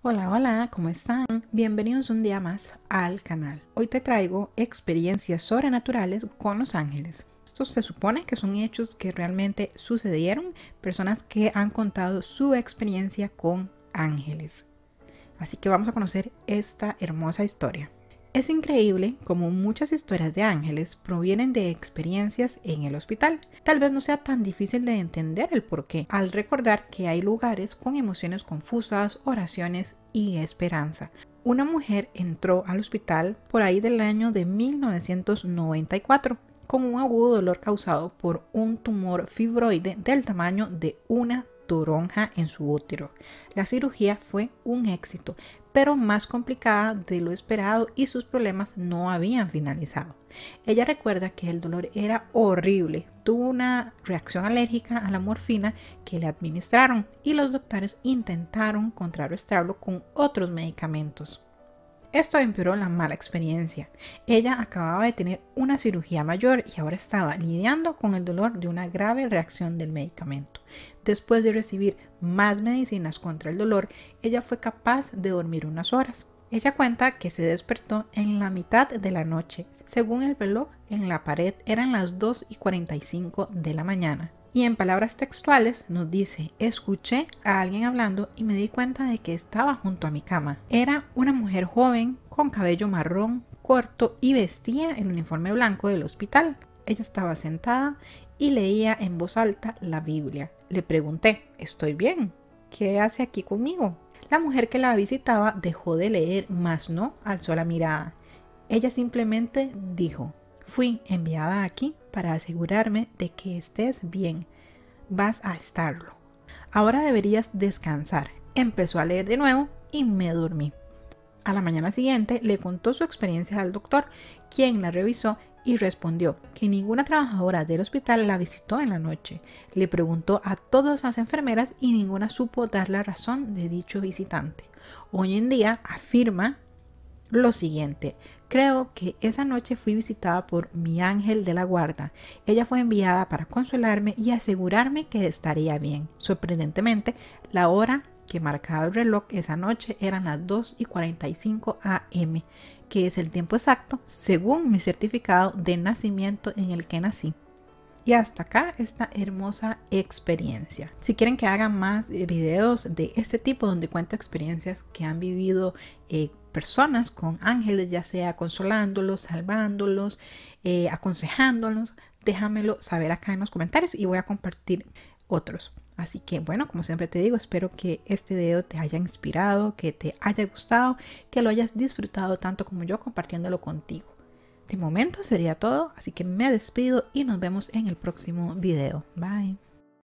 Hola, hola, ¿cómo están? Bienvenidos un día más al canal. Hoy te traigo experiencias sobrenaturales con los ángeles. Estos se supone que son hechos que realmente sucedieron, personas que han contado su experiencia con ángeles. Así que vamos a conocer esta hermosa historia. Es increíble cómo muchas historias de ángeles provienen de experiencias en el hospital. Tal vez no sea tan difícil de entender el porqué, al recordar que hay lugares con emociones confusas, oraciones y esperanza. Una mujer entró al hospital por ahí del año de 1994 con un agudo dolor causado por un tumor fibroide del tamaño de una toronja en su útero. La cirugía fue un éxito, pero más complicada de lo esperado y sus problemas no habían finalizado. Ella recuerda que el dolor era horrible, tuvo una reacción alérgica a la morfina que le administraron y los doctores intentaron contrarrestarlo con otros medicamentos. Esto empeoró la mala experiencia. Ella acababa de tener una cirugía mayor y ahora estaba lidiando con el dolor de una grave reacción del medicamento. Después de recibir más medicinas contra el dolor, ella fue capaz de dormir unas horas. Ella cuenta que se despertó en la mitad de la noche. Según el reloj en la pared eran las 2:45 de la mañana. Y en palabras textuales nos dice: escuché a alguien hablando y me di cuenta de que estaba junto a mi cama. Era una mujer joven con cabello marrón corto y vestía el uniforme blanco del hospital. Ella estaba sentada y leía en voz alta la Biblia. Le pregunté: ¿estoy bien? ¿Qué hace aquí conmigo? La mujer que la visitaba dejó de leer, mas no alzó la mirada. Ella simplemente dijo: fui enviada aquí para asegurarme de que estés bien. Vas a estarlo. Ahora deberías descansar. Empezó a leer de nuevo y me dormí. A la mañana siguiente le contó su experiencia al doctor, quien la revisó y respondió que ninguna trabajadora del hospital la visitó en la noche. Le preguntó a todas las enfermeras y ninguna supo dar la razón de dicho visitante. Hoy en día afirma lo siguiente: creo que esa noche fui visitada por mi ángel de la guarda. Ella fue enviada para consolarme y asegurarme que estaría bien. Sorprendentemente, la hora que marcaba el reloj esa noche eran las 2:45 am, que es el tiempo exacto según mi certificado de nacimiento en el que nací. Y hasta acá esta hermosa experiencia. Si quieren que haga más videos de este tipo donde cuento experiencias que han vivido personas con ángeles, ya sea consolándolos, salvándolos, aconsejándolos, déjamelo saber acá en los comentarios y voy a compartir otros. Así que bueno, como siempre te digo, espero que este video te haya inspirado, que te haya gustado, que lo hayas disfrutado tanto como yo compartiéndolo contigo. De momento sería todo, así que me despido y nos vemos en el próximo video. Bye.